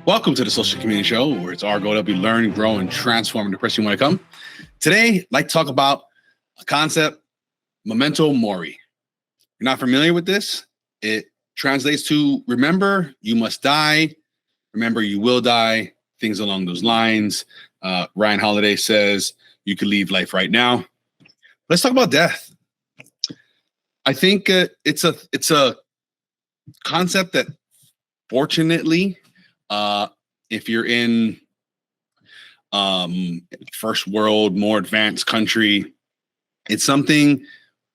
Welcome to the Social Community Show, where it's our goal to help you learn, grow, and transform into the person you want to come. Today, I'd like to talk about a concept, Memento Mori. If you're not familiar with this, it translates to remember, you must die, remember, you will die, things along those lines. Ryan Holiday says you could leave life right now. Let's talk about death. I think it's a concept that, fortunately, if you're in first world, more advanced country, it's something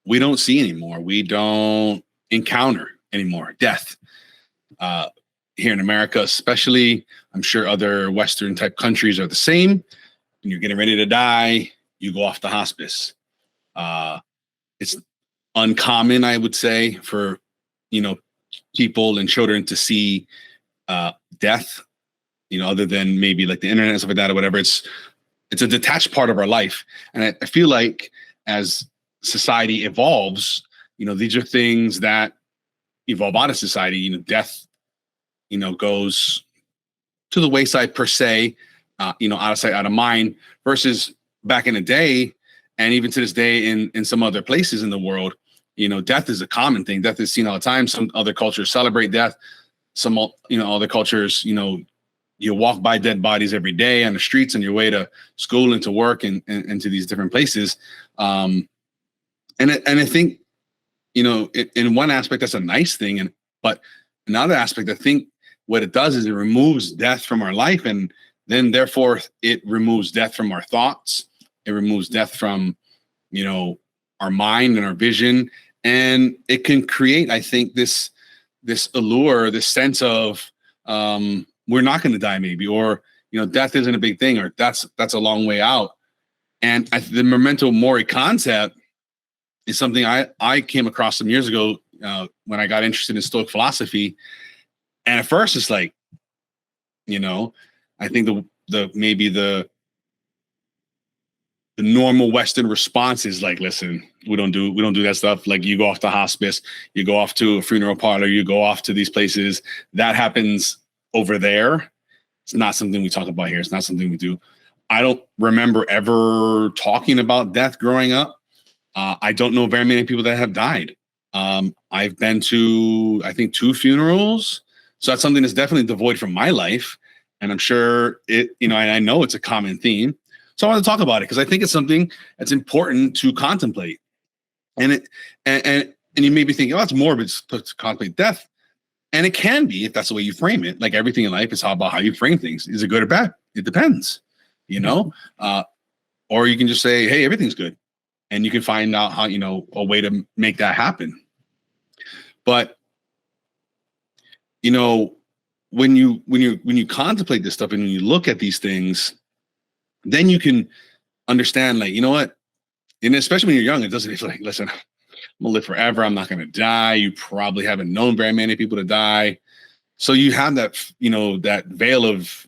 we don't see anymore. We don't encounter anymore. Death here in America, especially. I'm sure other Western type countries are the same. When you're getting ready to die, you go off to hospice. It's uncommon, I would say, for people and children to see death, other than maybe like the internet and stuff like that or whatever. It's a detached part of our life. And I feel like as society evolves, these are things that evolve out of society. Death, goes to the wayside per se, out of sight, out of mind, versus back in the day, and even to this day in some other places in the world, death is a common thing. Death is seen all the time. Some other cultures celebrate death. Some, other cultures, you walk by dead bodies every day on the streets on your way to school and to work and to these different places. And I think, in one aspect, that's a nice thing. But another aspect, I think what it does is it removes death from our life. And then therefore it removes death from our thoughts. It removes death from, our mind and our vision. And it can create, I think, this allure, this sense of we're not going to die, maybe, or death isn't a big thing, or that's a long way out. And the Memento Mori concept is something I came across some years ago when I got interested in Stoic philosophy. And at first, it's like, I think the normal Western response is like, listen, we don't do that stuff. Like, you go off to hospice, you go off to a funeral parlor, you go off to these places. That happens over there. It's not something we talk about here. It's not something we do. I don't remember ever talking about death growing up. I don't know very many people that have died. I've been to, I think, 2 funerals. So that's something that's definitely devoid from my life. And I'm sure it, and I know it's a common theme. So I want to talk about it because I think it's something that's important to contemplate. And you may be thinking, oh, it's morbid to contemplate death. And it can be, if that's the way you frame it. Like everything in life is about how you frame things. Is it good or bad? It depends, or you can just say, hey, everything's good. And you can find out how, a way to make that happen. But, when you contemplate this stuff and when you look at these things, then you can understand, like, what, and especially when you're young, it doesn't, it's like, listen, I'm gonna live forever. I'm not gonna die. You probably haven't known very many people to die. So you have that, that veil of,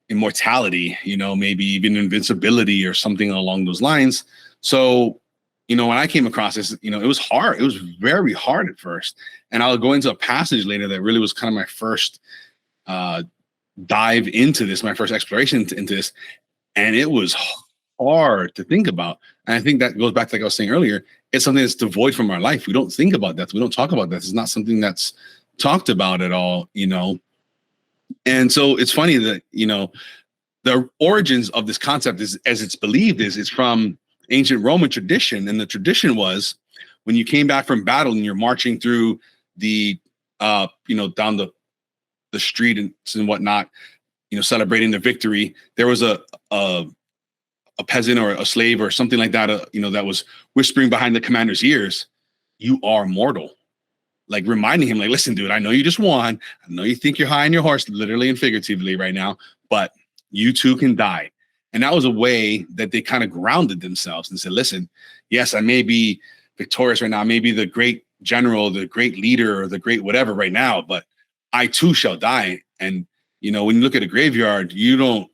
immortality, maybe even invincibility or something along those lines. So, when I came across this, it was hard. It was very hard at first. And I'll go into a passage later that really was kind of my first dive into this, my first exploration into this. And it was hard to think about. And I think that goes back to, like I was saying earlier, it's something that's devoid from our life. We don't think about that. We don't talk about that. It's not something that's talked about at all, And so it's funny that, the origins of this concept is, as it's believed, it's from ancient Roman tradition. And the tradition was when you came back from battle and you're marching through the, down the street and whatnot, celebrating the victory, there was a peasant or a slave or something like that, that was whispering behind the commander's ears, "You are mortal." Like reminding him, like, listen, dude, I know you just won. I know you think you're high on your horse, literally and figuratively right now, but you too can die. And that was a way that they kind of grounded themselves and said, listen, yes, I may be victorious right now. I may be the great general, the great leader, or the great whatever right now, but I too shall die. And, when you look at a graveyard, you don't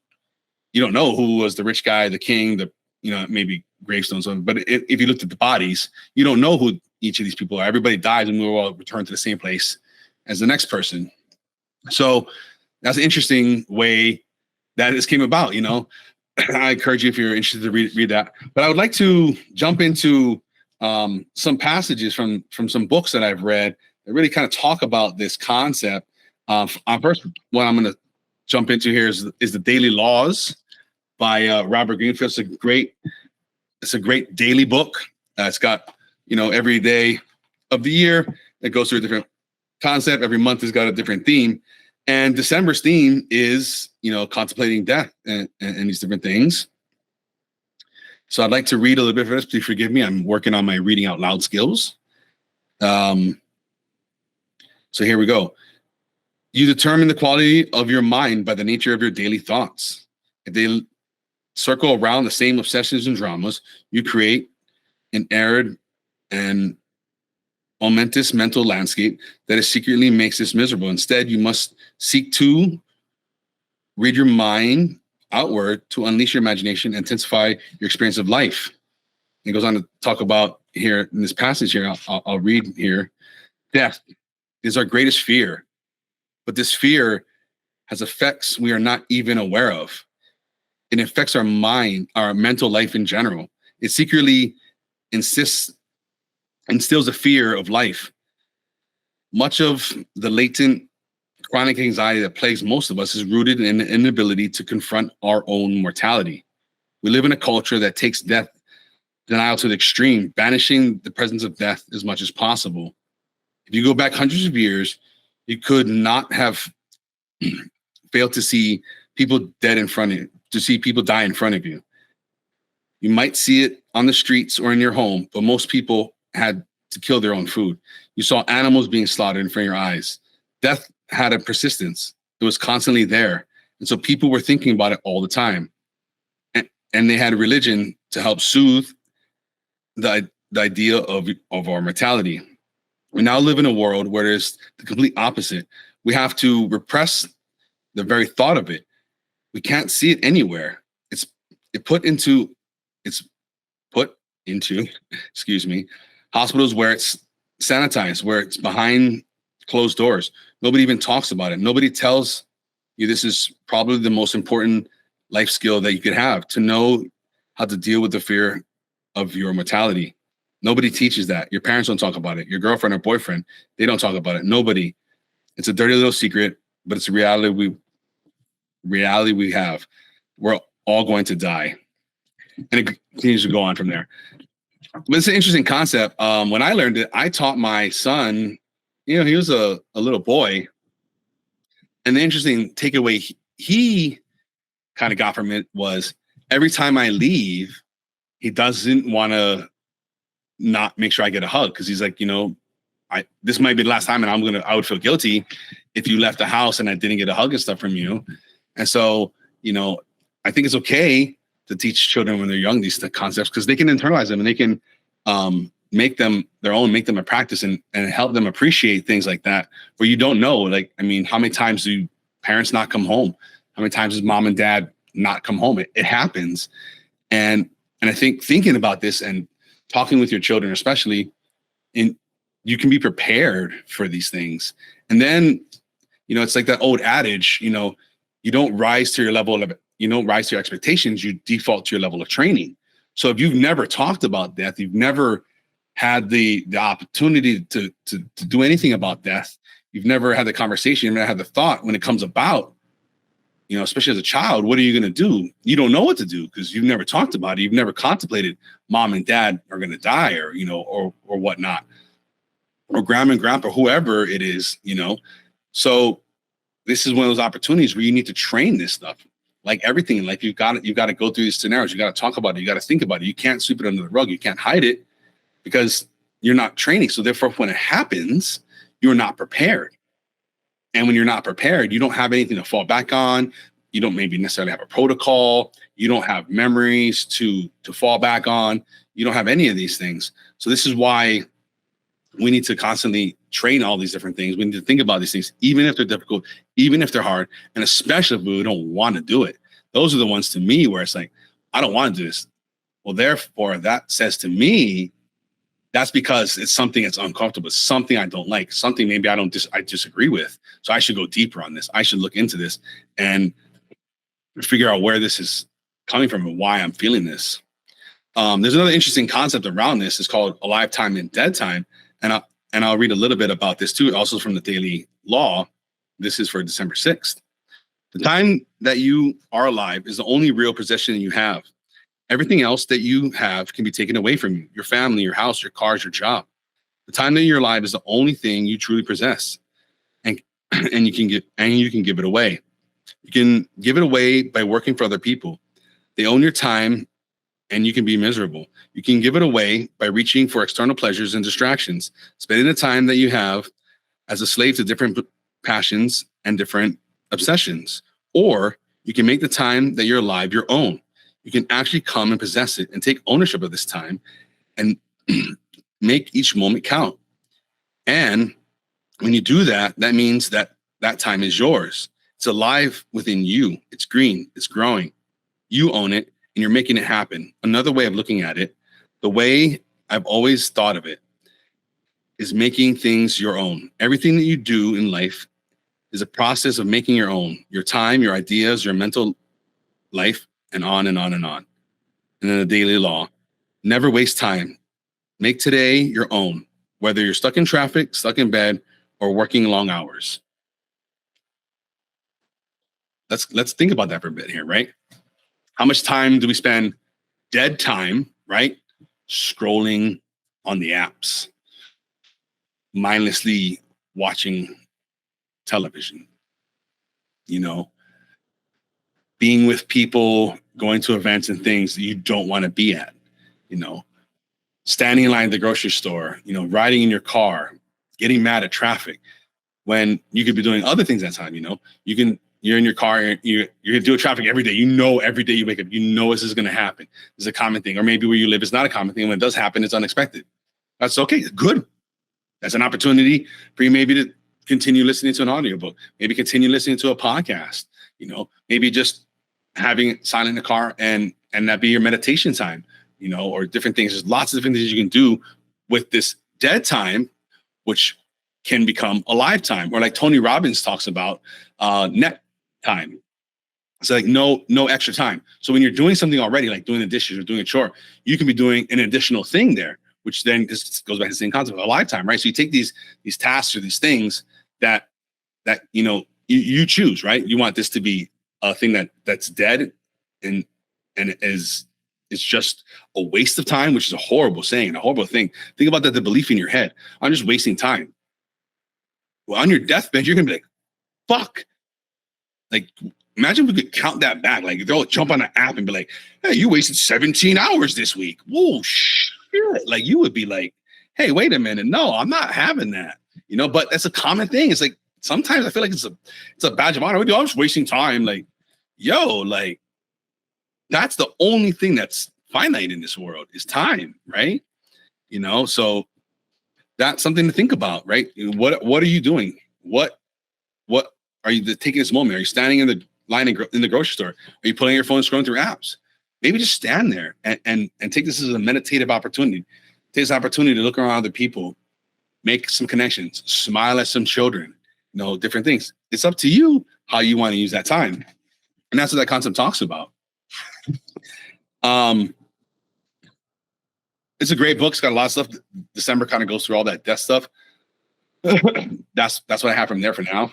know who was the rich guy, the king, maybe gravestones. But if you looked at the bodies, you don't know who each of these people are. Everybody dies and we will all return to the same place as the next person. So that's an interesting way that this came about, you know. I encourage you, if you're interested, to read that. But I would like to jump into some passages from some books that I've read that really kind of talk about this concept. First, what I'm going to jump into here is the Daily Laws by Robert Greenfield. It's a great daily book. It's got, you know, every day of the year it goes through a different concept. Every month has got a different theme. And December's theme is, you know, contemplating death and these different things. So I'd like to read a little bit of this. Please forgive me. I'm working on my reading out loud skills. So here we go. You determine the quality of your mind by the nature of your daily thoughts. If they circle around the same obsessions and dramas, you create an arid and momentous mental landscape that secretly makes us miserable. Instead, you must seek to read your mind outward to unleash your imagination, intensify your experience of life. He goes on to talk about here in this passage here. I'll read here. Death is our greatest fear, but this fear has effects we are not even aware of. It affects our mind, our mental life in general. It secretly instills a fear of life. Much of the latent chronic anxiety that plagues most of us is rooted in the inability to confront our own mortality. We live in a culture that takes death denial to the extreme, banishing the presence of death as much as possible. If you go back hundreds of years, you could not have failed to see people dead in front of you, to see people die in front of you. You might see it on the streets or in your home, but most people had to kill their own food. You saw animals being slaughtered in front of your eyes. Death had a persistence. It was constantly there. And so people were thinking about it all the time. And they had a religion to help soothe the idea of our mortality. We now live in a world where there's the complete opposite. We have to repress the very thought of it. We can't see it anywhere. It's put into, excuse me, hospitals where it's sanitized, where it's behind closed doors. Nobody even talks about it. Nobody tells you this is probably the most important life skill that you could have, to know how to deal with the fear of your mortality. Nobody teaches that. Your parents don't talk about it. Your girlfriend or boyfriend, they don't talk about it. Nobody. It's a dirty little secret, but it's a reality we have. We're all going to die. And it continues to go on from there. But it's an interesting concept. When I learned it, I taught my son, you know, he was a little boy. And the interesting takeaway he kind of got from it was, every time I leave, he doesn't want to not make sure I get a hug, because he's like, you know, this might be the last time, and I would feel guilty if you left the house and I didn't get a hug and stuff from you. And so, you know, I think it's okay to teach children when they're young these concepts, because they can internalize them and they can make them their own, make them a practice, and help them appreciate things like that, where you don't know. Like, I mean, how many times do parents not come home? How many times does mom and dad not come home? It happens. And I think thinking about this and talking with your children, especially, you can be prepared for these things. And then, you know, it's like that old adage, you know, you don't rise to your expectations, you default to your level of training. So if you've never talked about death, you've never had the opportunity to do anything about death, you've never had the conversation, you've never had the thought when it comes about, you know, especially as a child, what are you going to do? You don't know what to do because you've never talked about it. You've never contemplated mom and dad are going to die, or, you know, or whatnot, or grandma and grandpa, whoever it is, you know. So this is one of those opportunities where you need to train this stuff. Like everything in life, you've got to go through these scenarios. You got to talk about it. You got to think about it. You can't sweep it under the rug. You can't hide it because you're not training. So therefore, when it happens, you're not prepared. And when you're not prepared, you don't have anything to fall back on. You don't maybe necessarily have a protocol. You don't have memories to fall back on. You don't have any of these things. So this is why we need to constantly train all these different things. We need to think about these things, even if they're difficult, even if they're hard, and especially if we don't want to do it. Those are the ones, to me, where it's like, I don't want to do this. Well, therefore, that says to me, That's because it's something that's uncomfortable. It's something I don't like, something maybe I disagree with. So I should go deeper on this. I should look into this and figure out where this is coming from and why I'm feeling this. There's another interesting concept around this. It's called alive time and dead time. And I'll read a little bit about this too, also from the Daily Law. This is for December 6th. The time that you are alive is the only real possession you have. Everything else that you have can be taken away from you, your family, your house, your cars, your job. The time that you're alive is the only thing you truly possess. And you can give it away. You can give it away by working for other people. They own your time and you can be miserable. You can give it away by reaching for external pleasures and distractions, spending the time that you have as a slave to different passions and different obsessions. Or you can make the time that you're alive your own. You can actually come and possess it and take ownership of this time and make each moment count. And when you do that, that means that that time is yours. It's alive within you. It's green. It's growing. You own it and you're making it happen. Another way of looking at it, the way I've always thought of it, is making things your own. Everything that you do in life is a process of making your own. Your time, your ideas, your mental life, and on and on and on. And then the Daily Law, never waste time. Make today your own, whether you're stuck in traffic, stuck in bed, or working long hours. Let's think about that for a bit here, right? How much time do we spend dead time, right? Scrolling on the apps, mindlessly watching television, being with people, going to events and things that you don't want to be at, standing in line at the grocery store, riding in your car, getting mad at traffic when you could be doing other things that time. You're in your car, you're going to do traffic every day. Every day you wake up, this is going to happen. It's a common thing. Or maybe where you live, it's not a common thing. When it does happen, it's unexpected. That's okay. Good. That's an opportunity for you maybe to continue listening to an audiobook, maybe continue listening to a podcast, maybe just having it silent in the car and that be your meditation time, or different things. There's lots of different things you can do with this dead time, which can become a lifetime, or like Tony Robbins talks about, net time. It's like no extra time. So when you're doing something already, like doing the dishes or doing a chore, you can be doing an additional thing there, which then just goes back to the same concept of a lifetime, right? So you take these tasks or these things that you choose, right? You want this to be a thing that's dead and it's just a waste of time, which is a horrible saying, a horrible thing. Think about that, the belief in your head. I'm just wasting time. Well, on your deathbed, you're gonna be like, fuck. Like, imagine if we could count that back. Like, they'll jump on an app and be like, hey, you wasted 17 hours this week. Whoa, shit. Like, you would be like, hey, wait a minute. No, I'm not having that. But that's a common thing. It's like, sometimes I feel like it's a badge of honor. I'm just wasting time. Like, like, that's the only thing that's finite in this world is time, right? So that's something to think about, right? What are you doing? What are you taking this moment? Are you standing in the line in the grocery store? Are you pulling your phone, scrolling through apps? Maybe just stand there and take this as a meditative opportunity. Take this opportunity to look around other people, make some connections, smile at some children, different things. It's up to you how you want to use that time. And that's what that concept talks about. It's a great book. It's got a lot of stuff. December kind of goes through all that death stuff. That's what I have from there for now.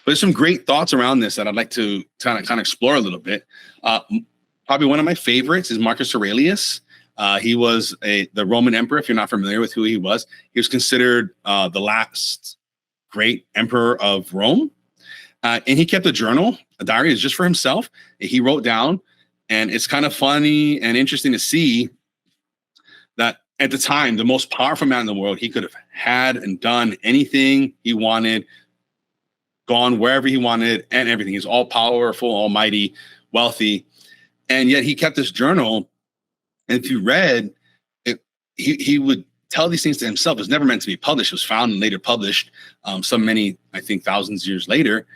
But there's some great thoughts around this that I'd like to kind of explore a little bit. Probably one of my favorites is Marcus Aurelius. He was the Roman emperor. If you're not familiar with who he was considered the last great emperor of Rome. And he kept a journal, a diary is just for himself. He wrote down, and it's kind of funny and interesting to see that at the time, the most powerful man in the world, he could have had and done anything he wanted, gone wherever he wanted and everything. He's all powerful, almighty, wealthy. And yet he kept this journal. And if you read it, he would tell these things to himself. It was never meant to be published. It was found and later published many, I think, thousands of years later.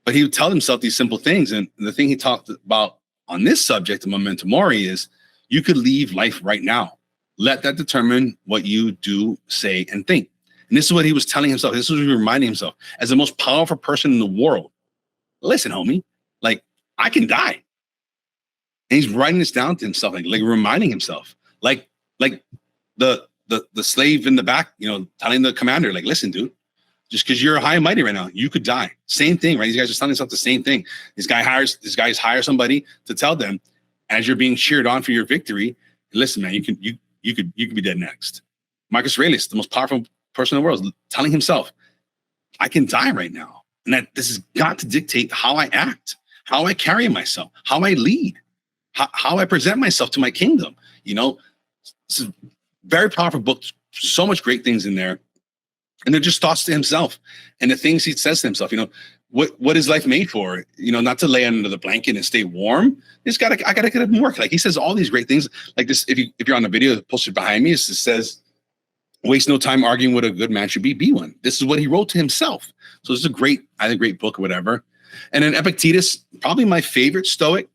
But he would tell himself these simple things. And the thing he talked about on this subject of Memento Mori is you could leave life right now. Let that determine what you do, say, and think. And this is what he was telling himself. This is what he was reminding himself as the most powerful person in the world. Listen, homie, like, I can die. And he's writing this down to himself, like reminding himself, like the slave in the back, telling the commander, like, listen, dude, just because you're high and mighty right now, you could die. Same thing, right? These guys are telling themselves the same thing. These guys hire somebody to tell them as you're being cheered on for your victory. Listen, man, you could be dead next. Marcus Aurelius, the most powerful person in the world, is telling himself, I can die right now. And that this has got to dictate how I act, how I carry myself, how I lead, how I present myself to my kingdom. It's a very powerful book. So much great things in there. And they're just thoughts to himself and the things he says to himself. What is life made for? Not to lay under the blanket and stay warm. I gotta get up and work. Like, he says all these great things like this. If you're on the video posted behind me, it says, waste no time arguing what a good man should be one. This is what he wrote to himself. So this is a great book or whatever. And then Epictetus, probably my favorite Stoic.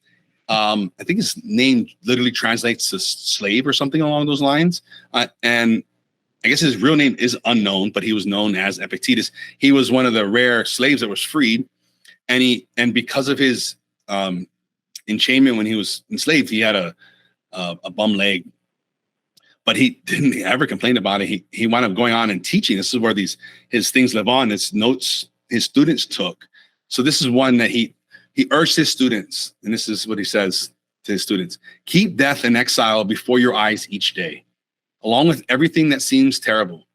I think his name literally translates to slave or something along those lines. And I guess his real name is unknown, but he was known as Epictetus. He was one of the rare slaves that was freed. And because of his enchainment when he was enslaved, he had a bum leg. But he didn't ever complain about it. He wound up going on and teaching. This is where his things live on. It's notes his students took. So this is one that he urged his students, and this is what he says to his students: keep death and exile before your eyes each day, along with everything that seems terrible.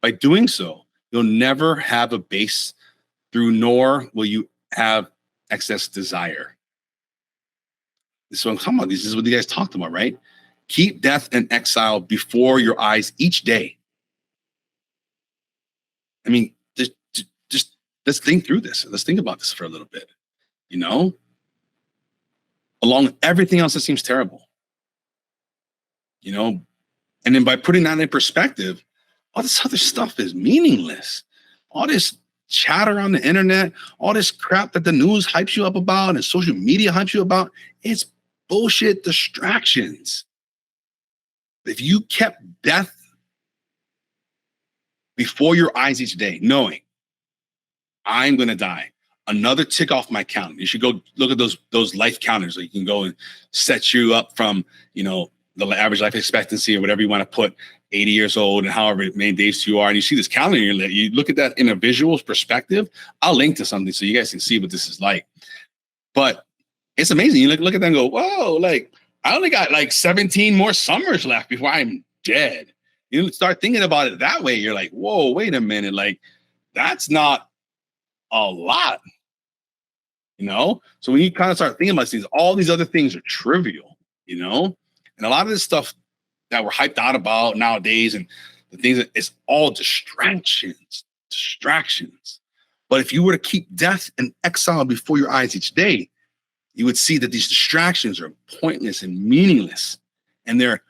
By doing so, you'll never have a base through, nor will you have excess desire. This is what I'm talking about. This is what you guys talked about, right? Keep death and exile before your eyes each day. I mean, just let's think through this. Let's think about this for a little bit, along with everything else that seems terrible, and then by putting that in perspective, all this other stuff is meaningless. All this chatter on the internet, all this crap that the news hypes you up about and social media hypes you about, it's bullshit distractions. If you kept death before your eyes each day, knowing I'm going to die, another tick off my count. You should go look at those life counters. So you can go and set you up from, the average life expectancy or whatever you want to put, 80 years old and however many days you are. And you see this calendar, you look at that in a visual perspective. I'll link to something so you guys can see what this is like. But it's amazing. You look at that and go, whoa, like, I only got like 17 more summers left before I'm dead. You start thinking about it that way. You're like, whoa, wait a minute. Like, that's not a lot, So when you kind of start thinking about these, all these other things are trivial, and a lot of this stuff that we're hyped out about nowadays and the things that it's all distractions. But if you were to keep death and exile before your eyes each day, you would see that these distractions are pointless and meaningless, and they're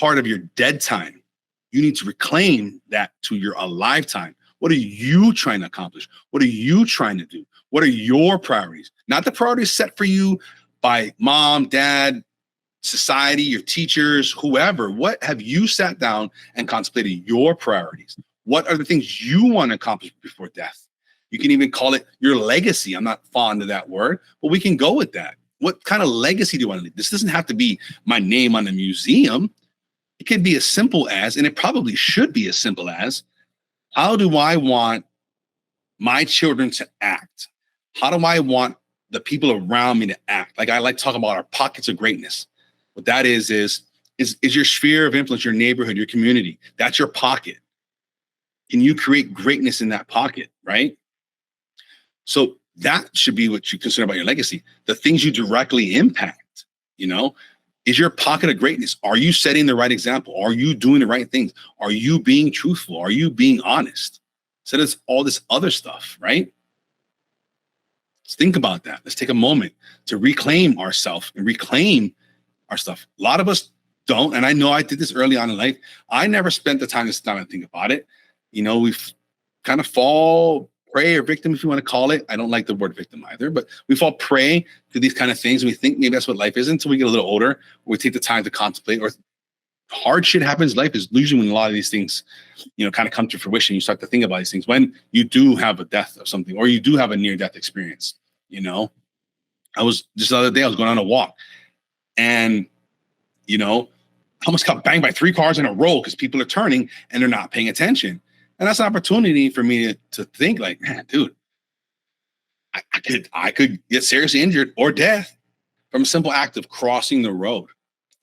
part of your dead time. You need to reclaim that to your alive time. What are you trying to accomplish? What are you trying to do? What are your priorities? Not the priorities set for you by mom, dad, society, your teachers, whoever. What have you sat down and contemplated your priorities? What are the things you want to accomplish before death? You can even call it your legacy. I'm not fond of that word, but we can go with that. What kind of legacy do you want to leave? This doesn't have to be my name on a museum. It can be as simple as, and it probably should be as simple as, how do I want my children to act? How do I want the people around me to act? Like, I like talking about our pockets of greatness. What that is your sphere of influence, your neighborhood, your community. That's your pocket. Can you create greatness in that pocket, right? So that should be what you consider about your legacy. The things you directly impact, is your pocket of greatness. Are you setting the right example? Are you doing the right things? Are you being truthful? Are you being honest? So that's all this other stuff, right? Let's think about that. Let's take a moment to reclaim ourselves and reclaim our stuff. A lot of us don't, and I know I did this early on in life. I never spent the time to sit down and think about it. We've kind of fall prey or victim, if you want to call it. I don't like the word victim either, but we fall prey to these kind of things. And we think maybe that's what life is until we get a little older. We take the time to contemplate or hard shit happens in life is usually when a lot of these things, kind of come to fruition. You start to think about these things when you do have a death of something, or you do have a near-death experience. I was just the other day, I was going on a walk, and I almost got banged by 3 cars in a row because people are turning and they're not paying attention. And that's an opportunity for me to think like, man, dude, I could get seriously injured or death from a simple act of crossing the road,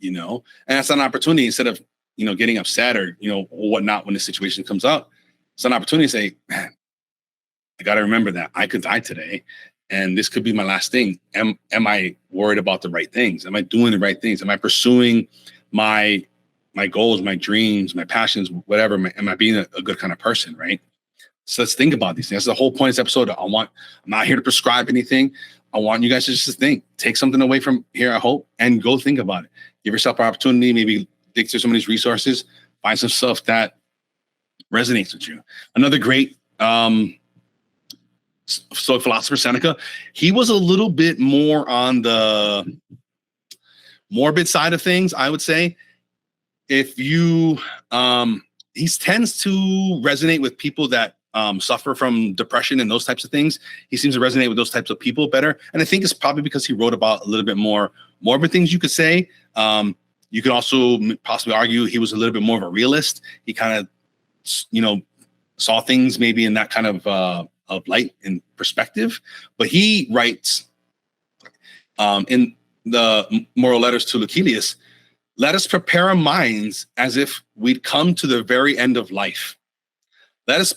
and that's an opportunity instead of, getting upset or, whatnot when the situation comes up. It's an opportunity to say, man, I got to remember that I could die today and this could be my last thing. Am I worried about the right things? Am I doing the right things? Am I pursuing my goals, my dreams, my passions, whatever? Am I being a good kind of person, right? So let's think about these things. That's the whole point of this episode. I'm not here to prescribe anything. I want you guys to just think, take something away from here, I hope, and go think about it. Give yourself an opportunity, maybe dig through some of these resources, find some stuff that resonates with you. Another great Stoic philosopher, Seneca, he was a little bit more on the morbid side of things, I would say. If you, he tends to resonate with people that suffer from depression and those types of things. He seems to resonate with those types of people better. And I think it's probably because he wrote about a little bit more morbid things, you could say. You could also possibly argue he was a little bit more of a realist. He kind of, saw things maybe in that kind of light and perspective. But he writes in the Moral Letters to Lucilius, let us prepare our minds as if we'd come to the very end of life. Let us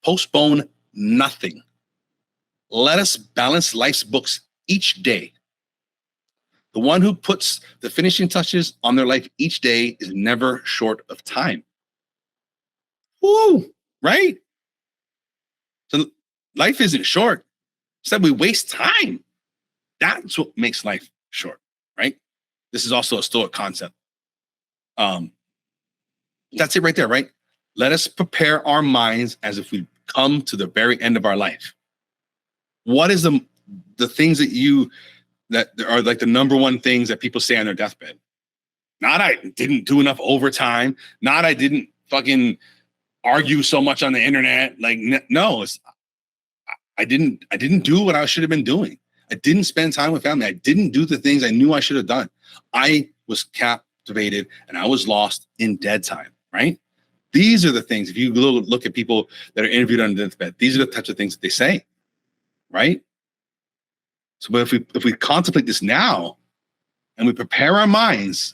postpone nothing. Let us balance life's books each day. The one who puts the finishing touches on their life each day is never short of time. Woo, right? So life isn't short. Instead, we waste time. That's what makes life short, right? This is also a Stoic concept. That's it right there, right? Let us prepare our minds as if we come to the very end of our life. What is the things that are like the number one things that people say on their deathbed? Not I didn't do enough overtime. Not I didn't fucking argue so much on the internet. Like, no, I didn't do what I should have been doing. I didn't spend time with family. I didn't do the things I knew I should have done. I was captivated and I was lost in dead time, right? These are the things, if you look at people that are interviewed on the deathbed, these are the types of things that they say, right? So but if we contemplate this now and we prepare our minds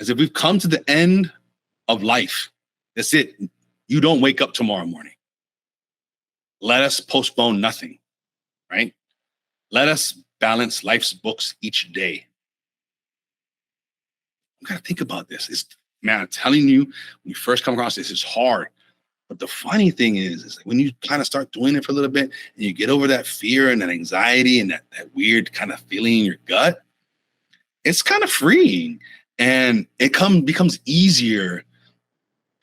as if we've come to the end of life, that's it. You don't wake up tomorrow morning. Let us postpone nothing, right? Let us balance life's books each day. You got to think about this. Man, I'm telling you, when you first come across this, it's hard. But the funny thing is when you kind of start doing it for a little bit and you get over that fear and that anxiety and that weird kind of feeling in your gut, it's kind of freeing. And it becomes easier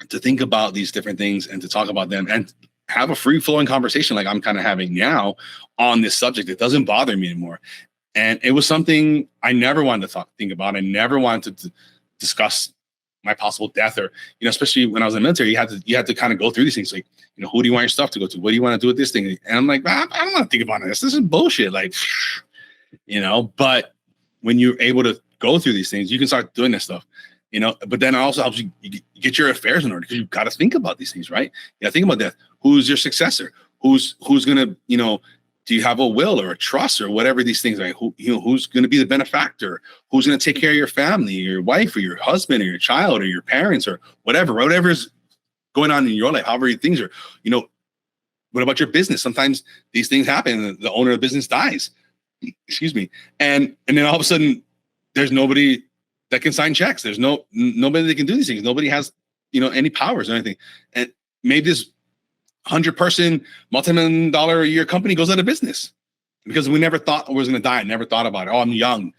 to think about these different things and to talk about them and have a free-flowing conversation like I'm kind of having now on this subject. It doesn't bother me anymore. And it was something I never wanted to think about. I never wanted to discuss my possible death, or especially when I was in the military, you had to kind of go through these things. Like, who do you want your stuff to go to? What do you want to do with this thing? And I'm like, I don't want to think about this. This is bullshit. Like, But when you're able to go through these things, you can start doing this stuff. But then it also helps you get your affairs in order because you've got to think about these things, right? You got to think about that. Who's your successor? Who's gonna, do you have a will or a trust or whatever these things are? Who's going to be the benefactor? Who's going to take care of your family, your wife, or your husband, or your child, or your parents, or whatever's going on in your life? However things are, what about your business? Sometimes these things happen. And the owner of the business dies. Excuse me, and then all of a sudden, there's nobody that can sign checks. There's nobody that can do these things. Nobody has any powers or anything. And maybe this 100-person, multi-million-dollar a year company goes out of business because we never thought I was going to die. I never thought about it. Oh, I'm young,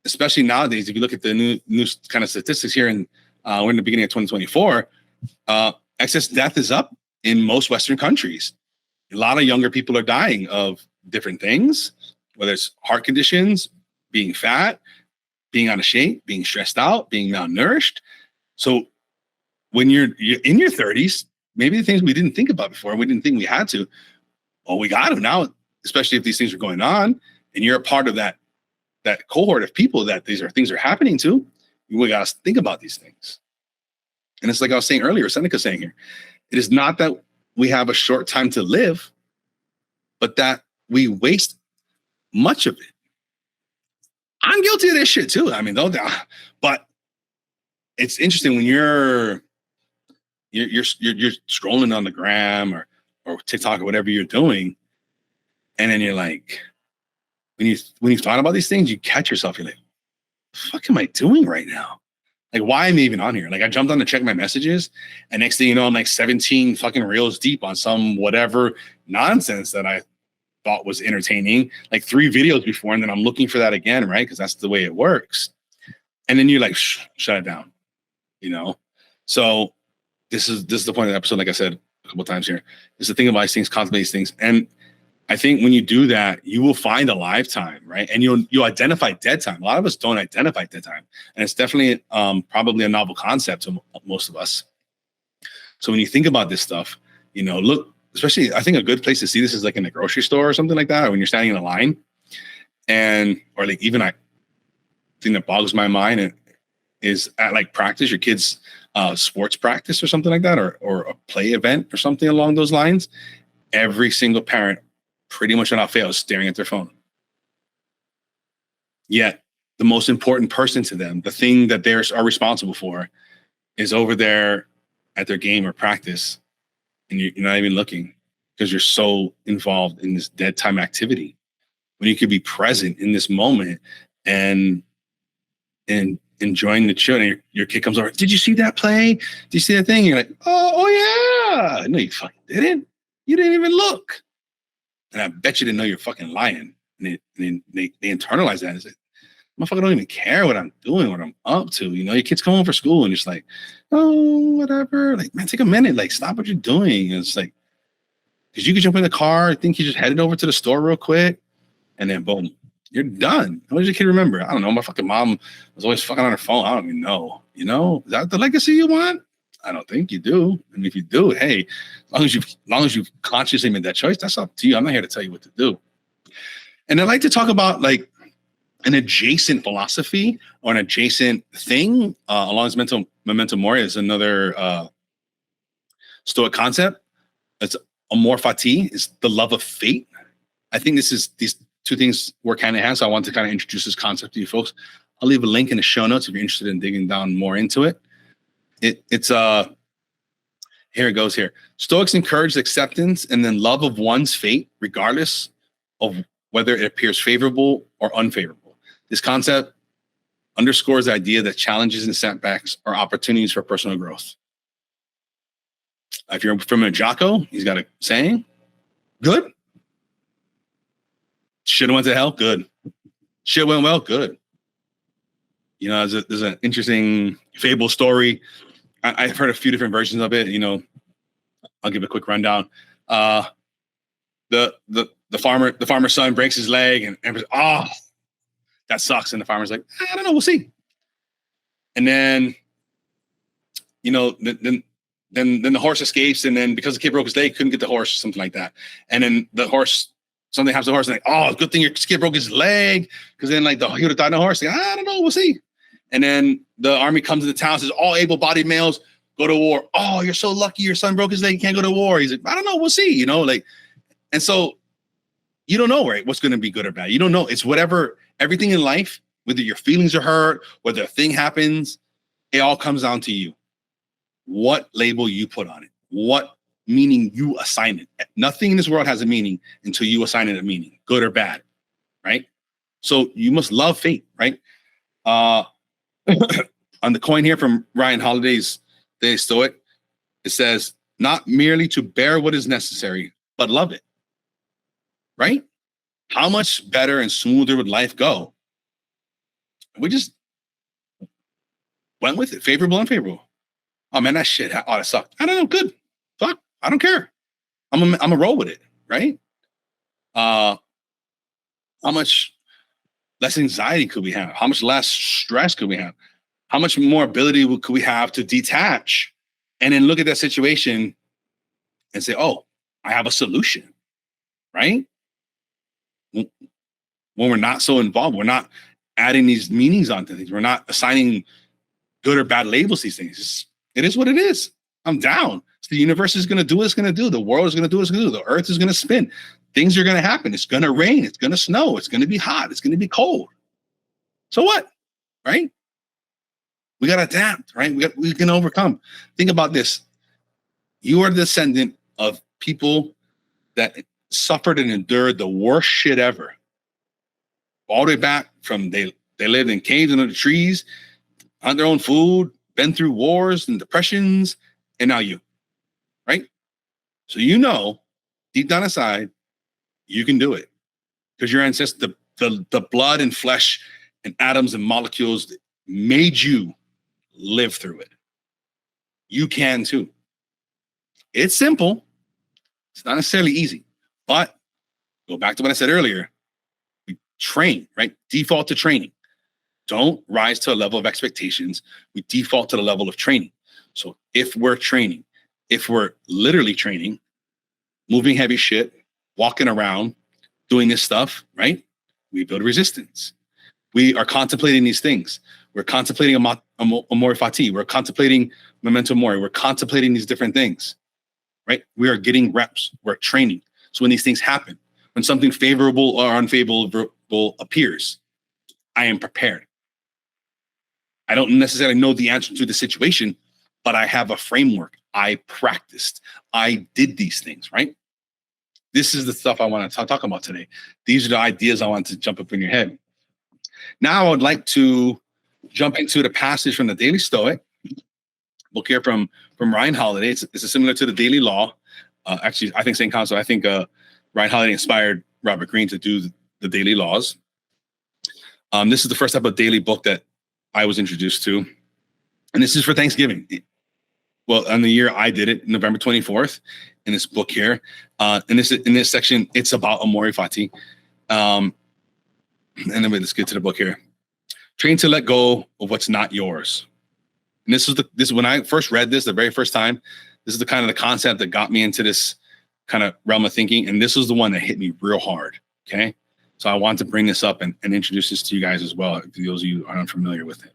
especially nowadays. If you look at the new kind of statistics here, and we're in the beginning of 2024, excess death is up in most Western countries. A lot of younger people are dying of different things, whether it's heart conditions, being fat, being out of shape, being stressed out, being malnourished. So when you're in your 30s, maybe the things we didn't think about before, we didn't think we had to, well, we got to now, especially if these things are going on and you're a part of that cohort of people that these are things are happening to. We got to think about these things. And it's like I was saying earlier, Seneca saying here, it is not that we have a short time to live, but that we waste much of it. I'm guilty of this shit too. I mean, though, but it's interesting when you're scrolling on the gram or TikTok or whatever you're doing, and then you're like, when you've thought about these things, you catch yourself. You're like, what the fuck am I doing right now? Like, why am I even on here? Like, I jumped on to check my messages, and next thing you know, I'm like 17 fucking reels deep on some whatever nonsense that I thought was entertaining, like 3 videos before, and then I'm looking for that again, right? Because that's the way it works. And then you're like, shut it down, you know? So this is the point of the episode, like I said a couple of times here, is to think about these things, contemplate these things. And I think when you do that, you will find a lifetime, right? And you'll identify dead time. A lot of us don't identify dead time. And it's definitely probably a novel concept to most of us. So when you think about this stuff, you know, look, especially I think a good place to see this is like in a grocery store or something like that, or when you're standing in a line. And, or like even I think that boggles my mind is at like practice, your kids' sports practice or something like that, or a play event or something along those lines. Every single parent pretty much without fail is staring at their phone. Yet the most important person to them, the thing that they are responsible for, is over there at their game or practice, and you're not even looking because you're so involved in this dead time activity when you could be present in this moment and enjoying the show. And your kid comes over, did you see that play? Did you see that thing? You're like, oh yeah. No, you fucking didn't. You didn't even look. And I bet you didn't know you're fucking lying. And they internalize that and say, motherfucker don't even care what I'm doing, what I'm up to. You know, your kids come home for school and it's like, oh, whatever. Like, man, take a minute. Like, stop what you're doing. And it's like, because you could jump in the car, I think you just headed over to the store real quick, and then boom, you're done. What does your kid remember? I don't know. My fucking mom was always fucking on her phone. I don't even know. You know, is that the legacy you want? I don't think you do. And if you do, hey, as long as you've consciously made that choice, that's up to you. I'm not here to tell you what to do. And I like to talk about like an adjacent philosophy or an adjacent thing along this Memento Mori is another Stoic concept. It's Amor, Fati, is the love of fate. I think these 2 things work hand in hand. So I want to kind of introduce this concept to you folks. I'll leave a link in the show notes if you're interested in digging down more into it. It's here it goes here. Stoics encourage acceptance and then love of one's fate, regardless of whether it appears favorable or unfavorable. This concept underscores the idea that challenges and setbacks are opportunities for personal growth. If you're familiar with Jocko, he's got a saying, good. Shit went to hell, good. Shit went well, good. You know, there's an interesting fable story. I've heard a few different versions of it. You know, I'll give a quick rundown. The farmer's son breaks his leg, and everybody's, that sucks. And the farmer's like, I don't know, we'll see. And then, you know, then the horse escapes, and then because the kid broke his leg, couldn't get the horse, something like that. And then the horse, something happens to the horse, and like, good thing your kid broke his leg, because then like he would have died in the horse. Like, I don't know, we'll see. And then the army comes to the town, says all able-bodied males go to war. Oh, you're so lucky your son broke his leg, you can't go to war. He's like, I don't know, we'll see. You know, like, and so you don't know, right, what's going to be good or bad. You don't know. It's whatever, everything in life, whether your feelings are hurt, whether a thing happens, it all comes down to you. What label you put on it, what meaning you assign it. Nothing in this world has a meaning until you assign it a meaning, good or bad, right? So you must love fate, right? On the coin here from Ryan Holiday's Day Stoic, it says, not merely to bear what is necessary, but love it, right? How much better and smoother would life go? We just went with it, favorable, unfavorable. Oh man, that shit ought to suck. I don't know, good. Fuck, I don't care. I'm a roll with it, right? How much less anxiety could we have? How much less stress could we have? How much more ability could we have to detach and then look at that situation and say, oh, I have a solution, right? When we're not so involved, we're not adding these meanings onto things. We're not assigning good or bad labels to these things. It is what it is. I'm down. So the universe is going to do what it's going to do. The world is going to do what it's going to do. The earth is going to spin. Things are going to happen. It's going to rain. It's going to snow. It's going to be hot. It's going to be cold. So what? Right? We got to adapt, right? We can overcome. Think about this. You are the descendant of people that suffered and endured the worst shit ever. All the way back from they lived in caves under the trees, on their own food, been through wars and depressions, and now you, right? So you know, deep down inside, you can do it because your ancestors, the blood and flesh and atoms and molecules made you live through it. You can too. It's simple. It's not necessarily easy, but go back to what I said earlier. We train, right? Default to training. Don't rise to a level of expectations. We default to the level of training. So if we're training, if we're literally training, moving heavy shit, walking around, doing this stuff, right? We build resistance. We are contemplating these things. We're contemplating Amor Fati. We're contemplating Memento Mori. We're contemplating these different things, right? We are getting reps. We're training. So when these things happen, when something favorable or unfavorable appears, I am prepared. I don't necessarily know the answer to the situation, but I have a framework. I practiced. I did these things, right? This is the stuff I want to talk about today. These are the ideas I want to jump up in your head. Now I would like to jump into the passage from the Daily Stoic, book here from Ryan Holiday. It's similar to the Daily Law. Actually, I think same concept. I think Ryan Holiday inspired Robert Greene to do the Daily Laws. This is the first type of daily book that I was introduced to. And this is for Thanksgiving. Well, on the year I did it, November 24th, in this book here. In this section, it's about Amor Fati. And then let's get to the book here. Train to let go of what's not yours. And this is when I first read this, the very first time. This is the kind of the concept that got me into this kind of realm of thinking. And this was the one that hit me real hard. Okay. So I want to bring this up and introduce this to you guys as well, for those of you who are unfamiliar with it.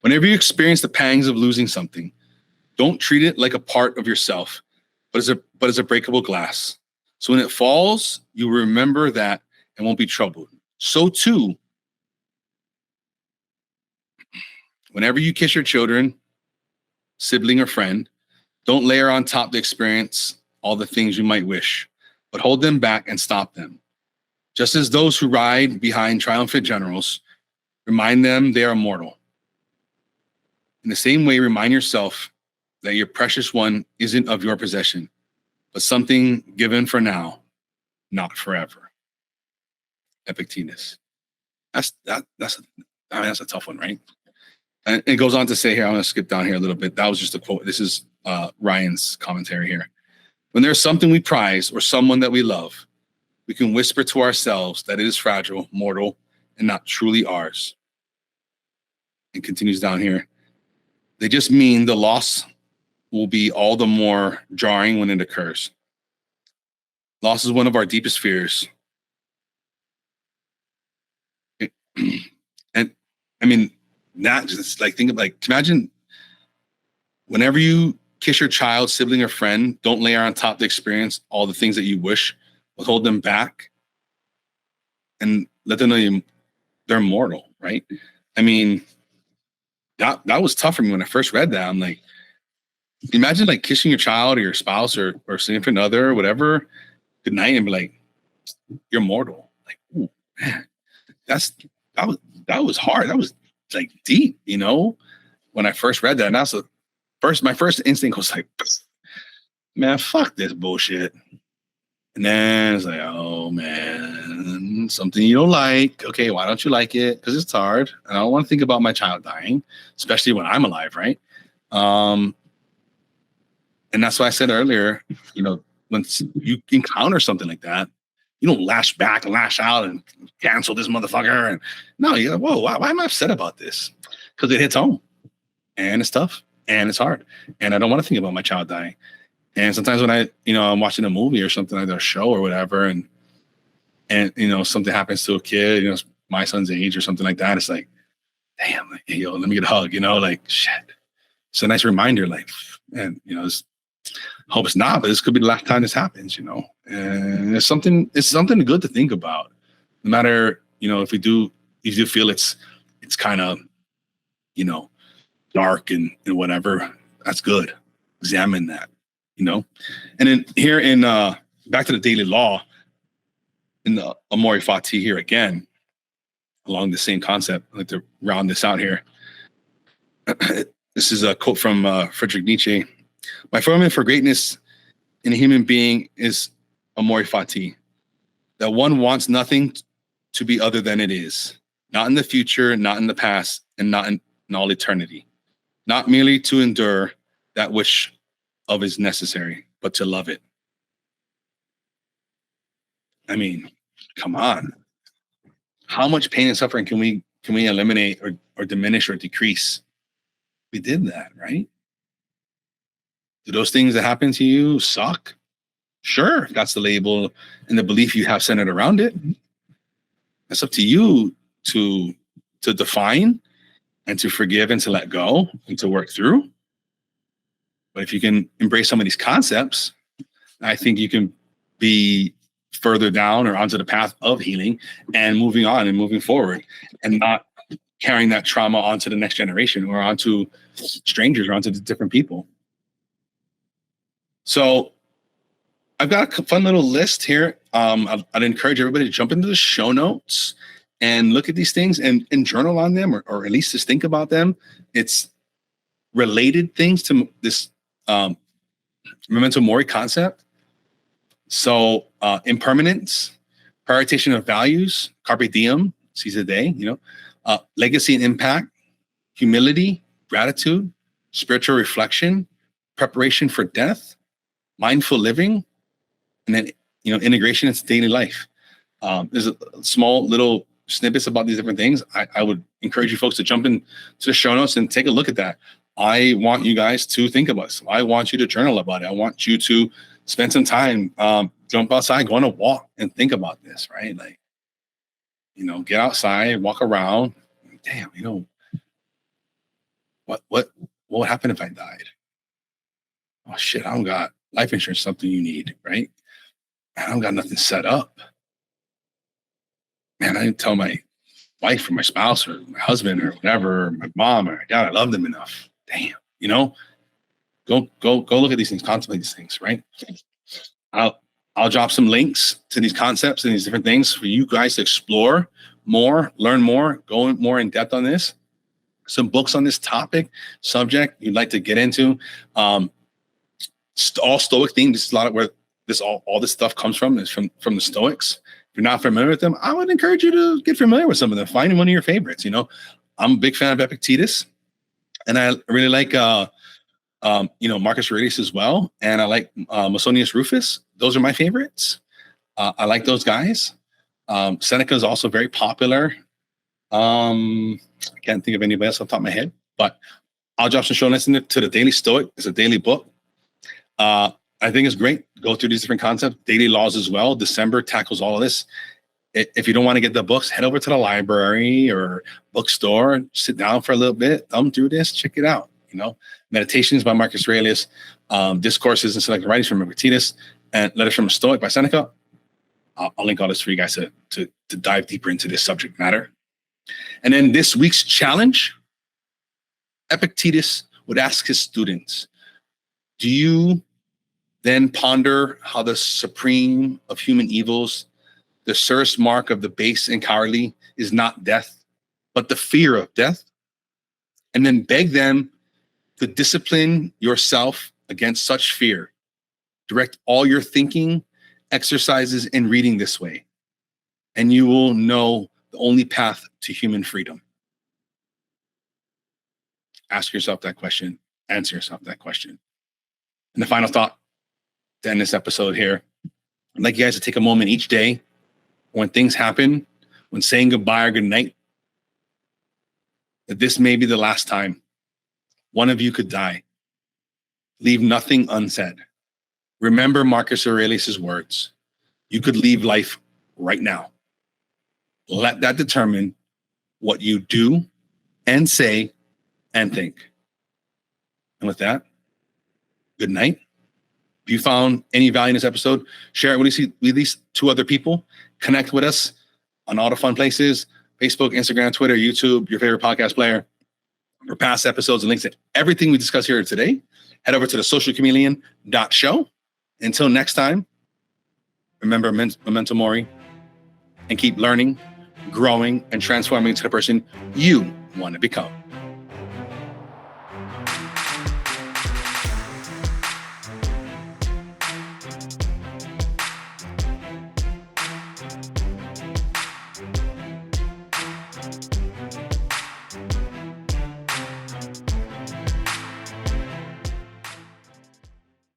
Whenever you experience the pangs of losing something, don't treat it like a part of yourself, but as a breakable glass. So when it falls, you remember that and won't be troubled. So too, whenever you kiss your children, sibling, or friend, don't layer on top the experience all the things you might wish, but hold them back and stop them. Just as those who ride behind triumphant generals, remind them they are mortal. In the same way, remind yourself that your precious one isn't of your possession, but something given for now, not forever. Epictetus. That's a tough one, right? And it goes on to say here, I'm going to skip down here a little bit. That was just a quote. This is Ryan's commentary here. When there's something we prize or someone that we love, we can whisper to ourselves that it is fragile, mortal, and not truly ours. It continues down here. They just mean the loss will be all the more jarring when it occurs. Loss is one of our deepest fears. And I mean, not just like, think of like, imagine whenever you kiss your child, sibling, or friend, don't layer on top the experience all the things that you wish, but hold them back and let them know they're mortal, right? I mean, that was tough for me when I first read that. I'm like, imagine like kissing your child or your spouse or significant other or whatever good night and be like, you're mortal. Like, ooh, man, that was hard. That was like deep, you know, when I first read that. And that's my first instinct was like, man, fuck this bullshit. And then it's like, oh man, something you don't like. Okay, why don't you like it? Because it's hard. And I don't want to think about my child dying, especially when I'm alive, right? And that's why I said earlier, you know, when you encounter something like that, You don't lash back and lash out and cancel this motherfucker. And no, you're like, whoa, why am I upset about this? Because it hits home, and it's tough, and it's hard, and I don't want to think about my child dying. And sometimes when I'm watching a movie or something like that, a show or whatever, and something happens to a kid, my son's age or something like that, it's like, damn, like, hey, yo, let me get a hug, like, shit. It's a nice reminder, like, and hope it's not, but this could be the last time this happens, and it's something good to think about. No matter, if you feel it's kind of, dark and whatever, that's good. Examine that, and then here in back to the daily law in the Amor Fati here again, along the same concept. I'd like to round this out here. This is a quote from Friedrich Nietzsche. My formula for greatness in a human being is Amor Fati, that one wants nothing to be other than it is, not in the future, not in the past, and not in all eternity, not merely to endure that which of is necessary, but to love it. I mean, come on. How much pain and suffering can we eliminate or diminish or decrease? We did that, right? Do those things that happen to you suck? Sure, that's the label and the belief you have centered around it. It's up to you to define and to forgive and to let go and to work through. But if you can embrace some of these concepts, I think you can be further down or onto the path of healing and moving on and moving forward, and not carrying that trauma onto the next generation or onto strangers or onto the different people. So I've got a fun little list here. I'd encourage everybody to jump into the show notes and look at these things and journal on them, or at least just think about them. It's related things to this Memento Mori concept. So impermanence, prioritization of values, carpe diem, seize the day, legacy and impact, humility, gratitude, spiritual reflection, preparation for death, mindful living, and then integration into daily life. There's a small little snippets about these different things. I would encourage you folks to jump into the show notes and take a look at that. I want you guys to think about this. I want you to journal about it. I want you to spend some time, jump outside, go on a walk, and think about this, right? Like, get outside, walk around. Damn, what would happen if I died? Oh shit, I don't got life insurance, something you need, right? I don't got nothing set up. Man, I didn't tell my wife or my spouse or my husband or whatever, or my mom or my dad, I love them enough. Damn, go look at these things, contemplate these things, right? I'll drop some links to these concepts and these different things for you guys to explore more, learn more, go more in depth on this. Some books on this topic, subject you'd like to get into. All Stoic themes. This is a lot of where all this stuff comes from. Is from the Stoics. If you're not familiar with them, I would encourage you to get familiar with some of them. Find one of your favorites. I'm a big fan of Epictetus, and I really like Marcus Aurelius as well, and I like Musonius Rufus. Those are my favorites. I like those guys. Seneca is also very popular. I can't think of anybody else off the top of my head, but I'll drop some show notes to the Daily Stoic. It's a daily book. I think it's great. Go through these different concepts, daily laws as well. December tackles all of this. If you don't want to get the books, head over to the library or bookstore, sit down for a little bit, thumb through this, check it out. Meditations by Marcus Aurelius, Discourses and Selected Writings from Epictetus, and Letters from a Stoic by Seneca. I'll link all this for you guys to dive deeper into this subject matter. And then this week's challenge, Epictetus would ask his students, do you then ponder how the supreme of human evils, the surest mark of the base and cowardly, is not death, but the fear of death? And then beg them to discipline yourself against such fear. Direct all your thinking, exercises, and reading this way, and you will know the only path to human freedom. Ask yourself that question. Answer yourself that question. And the final thought to end this episode here, I'd like you guys to take a moment each day when things happen, when saying goodbye or goodnight, that this may be the last time one of you could die. Leave nothing unsaid. Remember Marcus Aurelius' words. You could leave life right now. Let that determine what you do and say and think. And with that, good night. If you found any value in this episode, share it with at least 2 other people. Connect with us on all the fun places, Facebook, Instagram, Twitter, YouTube, your favorite podcast player. For past episodes and links to everything we discussed here today, head over to the socialchameleon.show. Until next time, remember Memento Mori and keep learning, growing, and transforming into the person you want to become.